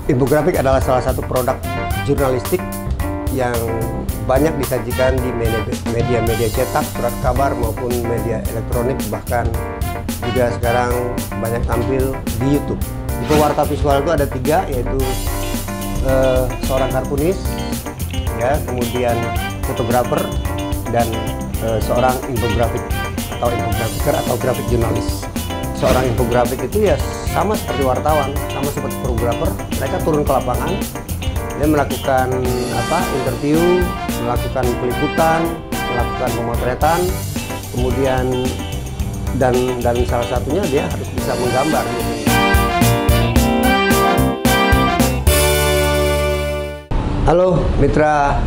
Infografik adalah salah satu produk jurnalistik yang banyak disajikan di media-media cetak, surat kabar maupun media elektronik, bahkan juga sekarang banyak tampil di YouTube. Di pewarta visual itu ada tiga, yaitu seorang kartunis, ya, kemudian fotografer, dan seorang infografik atau infografiker atau grafik jurnalis. Seorang infografik itu ya sama seperti wartawan, sama seperti fotografer. Mereka turun ke lapangan, dia melakukan interview, melakukan peliputan, melakukan pemotretan, kemudian dan salah satunya dia harus bisa menggambar. Halo mitra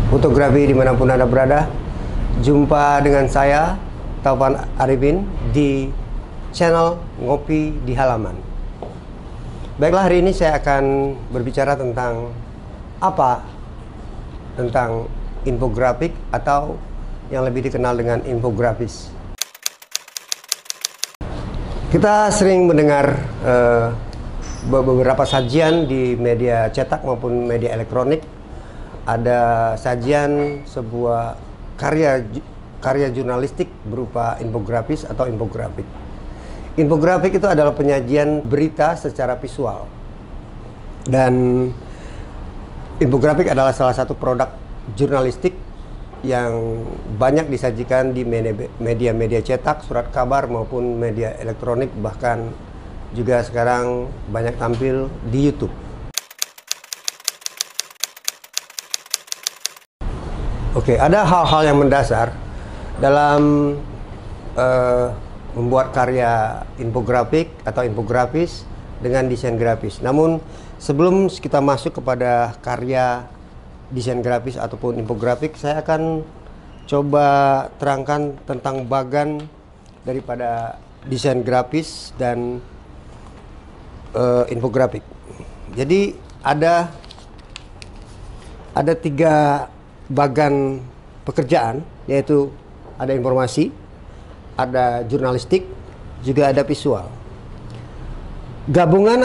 fotografi dimanapun Anda berada, jumpa dengan saya Taufan Arifin di channel Ngopi di Halaman. Baiklah, hari ini saya akan berbicara tentang tentang infografik atau yang lebih dikenal dengan infografis. Kita sering mendengar beberapa sajian di media cetak maupun media elektronik. Ada sajian sebuah karya jurnalistik berupa infografis atau infografik. Infografik itu adalah penyajian berita secara visual. Dan infografik adalah salah satu produk jurnalistik yang banyak disajikan di media-media cetak, surat kabar maupun media elektronik, bahkan juga sekarang banyak tampil di YouTube. Oke, ada hal-hal yang mendasar dalam membuat karya infografik atau infografis dengan desain grafis. Namun sebelum kita masuk kepada karya desain grafis ataupun infografik, saya akan coba terangkan tentang bagan daripada desain grafis dan infografik. Jadi ada tiga bagan pekerjaan, yaitu ada informasi, ada jurnalistik, juga ada visual. Gabungan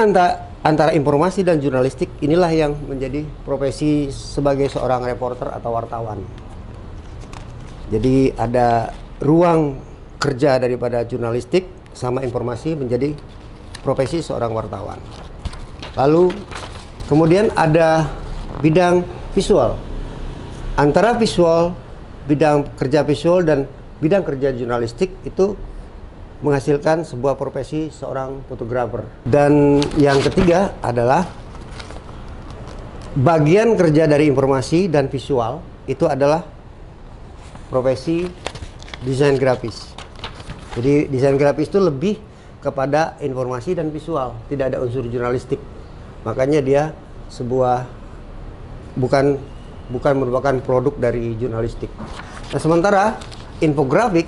antara informasi dan jurnalistik inilah yang menjadi profesi sebagai seorang reporter atau wartawan. Jadi ada ruang kerja daripada jurnalistik sama informasi menjadi profesi seorang wartawan. Lalu kemudian ada bidang visual. Antara visual, bidang kerja visual dan bidang kerja jurnalistik itu menghasilkan sebuah profesi seorang fotografer. Dan yang ketiga adalah bagian kerja dari informasi dan visual itu adalah profesi desain grafis. Jadi desain grafis itu lebih kepada informasi dan visual, tidak ada unsur jurnalistik. Makanya dia bukan merupakan produk dari jurnalistik. Nah, sementara infografik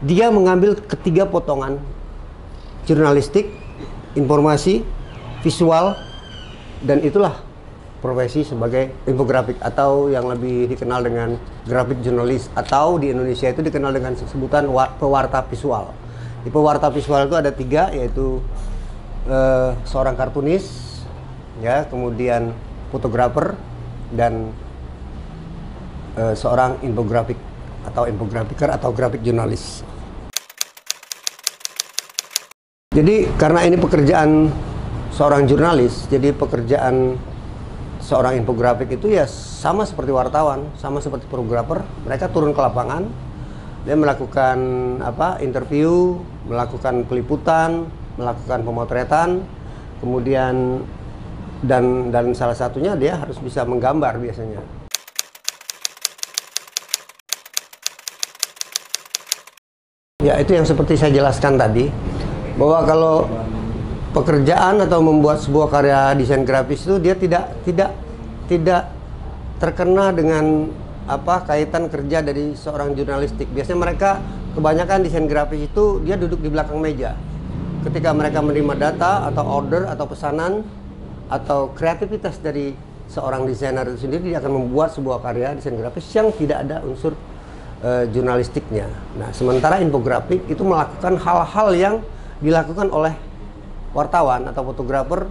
dia mengambil ketiga potongan: jurnalistik, informasi, visual, dan itulah profesi sebagai infografik atau yang lebih dikenal dengan grafik jurnalis, atau di Indonesia itu dikenal dengan sebutan pewarta visual. Di pewarta visual itu ada tiga, yaitu seorang kartunis, ya, kemudian fotografer, dan seorang infografik atau infografiker atau grafik jurnalis. Jadi karena ini pekerjaan seorang jurnalis, jadi pekerjaan seorang infografik itu ya sama seperti wartawan, sama seperti fotografer. Mereka turun ke lapangan, dia melakukan interview, melakukan peliputan, melakukan pemotretan, kemudian dan salah satunya dia harus bisa menggambar biasanya. Ya, itu yang seperti saya jelaskan tadi, bahwa kalau pekerjaan atau membuat sebuah karya desain grafis itu dia tidak terkena dengan kaitan kerja dari seorang jurnalistik. Biasanya mereka kebanyakan desain grafis itu dia duduk di belakang meja. Ketika mereka menerima data atau order atau pesanan atau kreativitas dari seorang desainer itu sendiri, dia akan membuat sebuah karya desain grafis yang tidak ada unsur jurnalistiknya. Nah, sementara infografik itu melakukan hal-hal yang dilakukan oleh wartawan atau fotografer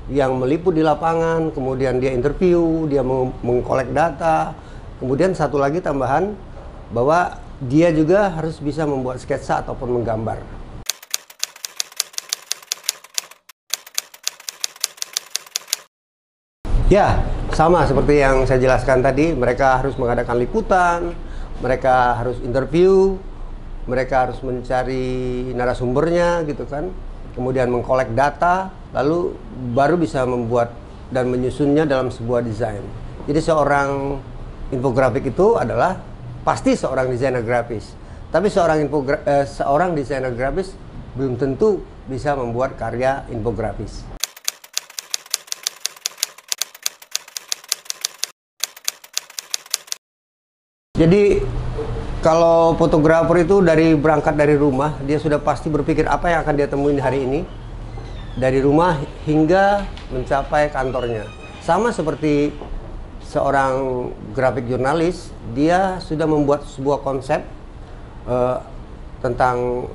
yang meliput di lapangan, kemudian dia interview, dia mengkolek data, kemudian satu lagi tambahan bahwa dia juga harus bisa membuat sketsa ataupun menggambar. Ya, sama seperti yang saya jelaskan tadi, mereka harus mengadakan liputan, mereka harus interview, mereka harus mencari narasumbernya gitu kan, kemudian mengkolek data, lalu baru bisa membuat dan menyusunnya dalam sebuah desain. Jadi seorang infografik itu adalah pasti seorang desainer grafis, tapi seorang desainer grafis belum tentu bisa membuat karya infografis. Jadi kalau fotografer itu berangkat dari rumah, dia sudah pasti berpikir apa yang akan dia temuin hari ini, dari rumah hingga mencapai kantornya. Sama seperti seorang grafik jurnalis, dia sudah membuat sebuah konsep tentang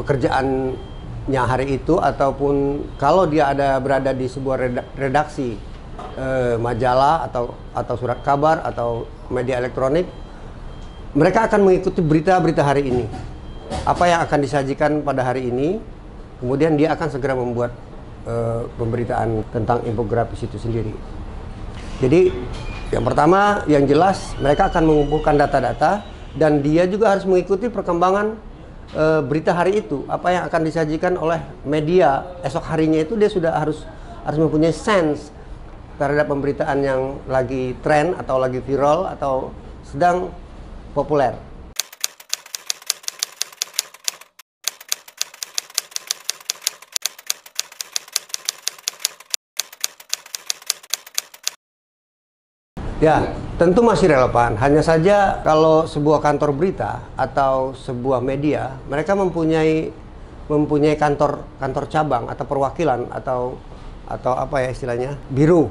pekerjaannya hari itu, ataupun kalau dia berada di sebuah redaksi majalah atau surat kabar atau media elektronik, mereka akan mengikuti berita-berita hari ini, apa yang akan disajikan pada hari ini, kemudian dia akan segera membuat pemberitaan tentang infografis itu sendiri. Jadi yang pertama, yang jelas mereka akan mengumpulkan data-data, dan dia juga harus mengikuti perkembangan berita hari itu, apa yang akan disajikan oleh media esok harinya. Itu dia sudah harus mempunyai sense terhadap pemberitaan yang lagi tren atau lagi viral atau sedang populer. Ya, tentu masih relevan. Hanya saja kalau sebuah kantor berita atau sebuah media, mereka mempunyai kantor cabang atau perwakilan atau apa ya istilahnya, biro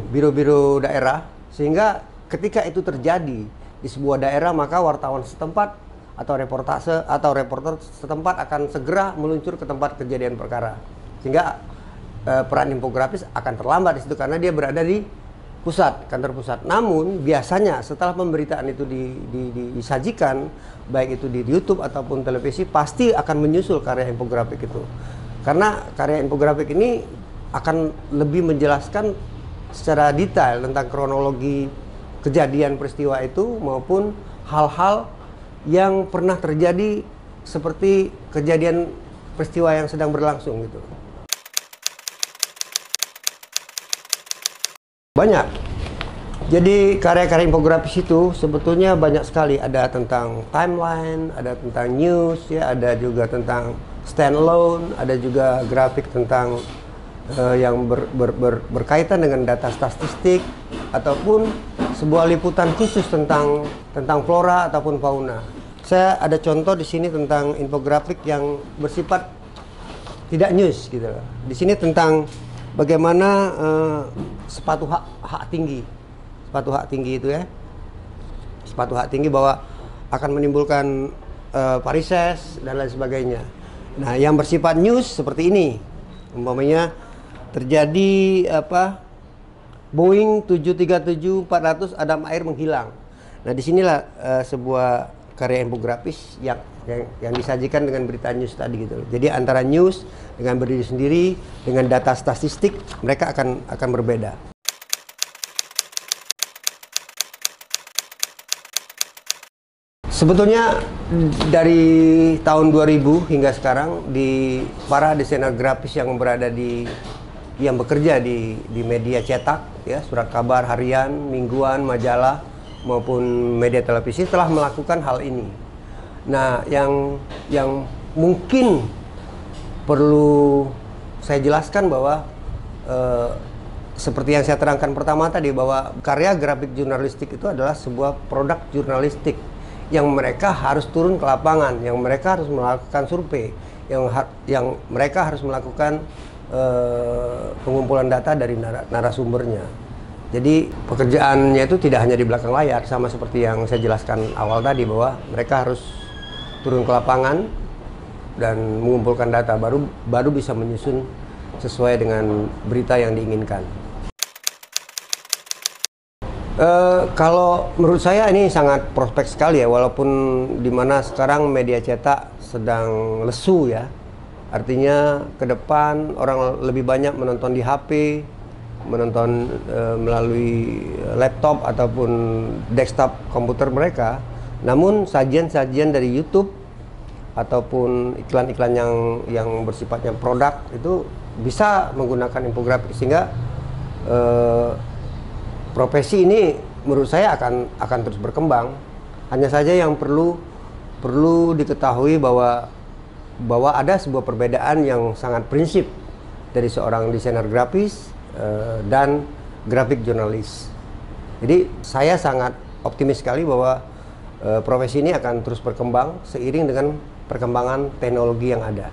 daerah, sehingga ketika itu terjadi di sebuah daerah, maka wartawan setempat atau reporter setempat akan segera meluncur ke tempat kejadian perkara, sehingga peran infografis akan terlambat di situ karena dia berada di kantor pusat. Namun biasanya setelah pemberitaan itu disajikan, baik itu di YouTube ataupun televisi, pasti akan menyusul karya infografik itu, karena karya infografik ini akan lebih menjelaskan secara detail tentang kronologi kejadian peristiwa itu maupun hal-hal yang pernah terjadi seperti kejadian peristiwa yang sedang berlangsung gitu. Banyak. Jadi karya-karya infografis itu sebetulnya banyak sekali. Ada tentang timeline, ada tentang news, ya, ada juga tentang standalone, ada juga grafik tentang yang berkaitan dengan data statistik, ataupun sebuah liputan khusus tentang flora ataupun fauna. Saya ada contoh di sini tentang infografik yang bersifat tidak news gitu loh. Di sini tentang bagaimana sepatu hak tinggi itu ya. Sepatu hak tinggi bahwa akan menimbulkan varises dan lain sebagainya. Nah, yang bersifat news seperti ini, umpamanya terjadi Boeing 737-400 Adam Air menghilang. Nah, disinilah sebuah karya infografis yang disajikan dengan berita news tadi gitu. Jadi antara news dengan berdiri sendiri dengan data statistik, mereka akan berbeda. Sebetulnya dari tahun 2000 hingga sekarang, di para desainer grafis yang bekerja di media cetak, ya, surat kabar harian, mingguan, majalah maupun media televisi telah melakukan hal ini. Nah, yang mungkin perlu saya jelaskan bahwa seperti yang saya terangkan pertama tadi, bahwa karya grafik jurnalistik itu adalah sebuah produk jurnalistik yang mereka harus turun ke lapangan, yang mereka harus melakukan survei, yang mereka harus melakukan pengumpulan data dari narasumbernya. Jadi pekerjaannya itu tidak hanya di belakang layar, sama seperti yang saya jelaskan awal tadi, bahwa mereka harus turun ke lapangan dan mengumpulkan data, baru bisa menyusun sesuai dengan berita yang diinginkan. Kalau menurut saya ini sangat prospek sekali ya, walaupun dimana sekarang media cetak sedang lesu ya. Artinya ke depan orang lebih banyak menonton di HP, menonton melalui laptop ataupun desktop komputer mereka. Namun sajian-sajian dari YouTube ataupun iklan-iklan yang bersifatnya produk itu bisa menggunakan infografik, sehingga profesi ini menurut saya akan terus berkembang. Hanya saja yang perlu diketahui bahwa ada sebuah perbedaan yang sangat prinsip dari seorang desainer grafis dan grafik jurnalis. Jadi saya sangat optimis sekali bahwa profesi ini akan terus berkembang seiring dengan perkembangan teknologi yang ada.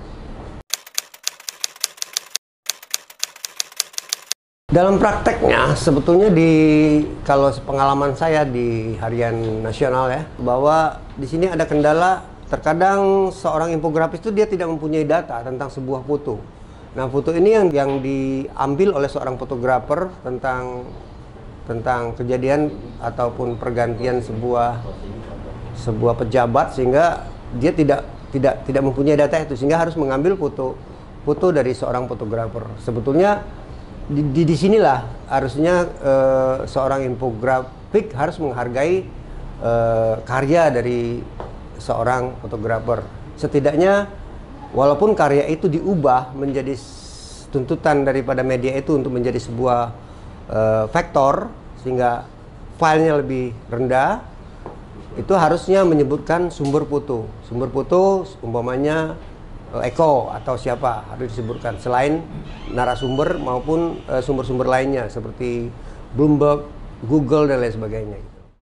Dalam prakteknya sebetulnya kalau pengalaman saya di harian nasional ya, bahwa di sini ada kendala. Terkadang seorang infografis itu dia tidak mempunyai data tentang sebuah foto. Nah, foto ini yang diambil oleh seorang fotografer tentang kejadian ataupun pergantian sebuah pejabat, sehingga dia tidak mempunyai data itu, sehingga harus mengambil foto dari seorang fotografer. Sebetulnya di sinilah harusnya seorang infografik harus menghargai karya dari seorang fotografer. Setidaknya walaupun karya itu diubah menjadi tuntutan daripada media itu untuk menjadi sebuah vektor sehingga filenya lebih rendah, itu harusnya menyebutkan sumber foto. Sumber foto umpamanya Eko atau siapa harus disebutkan, selain narasumber maupun sumber-sumber lainnya seperti Bloomberg, Google dan lain sebagainya.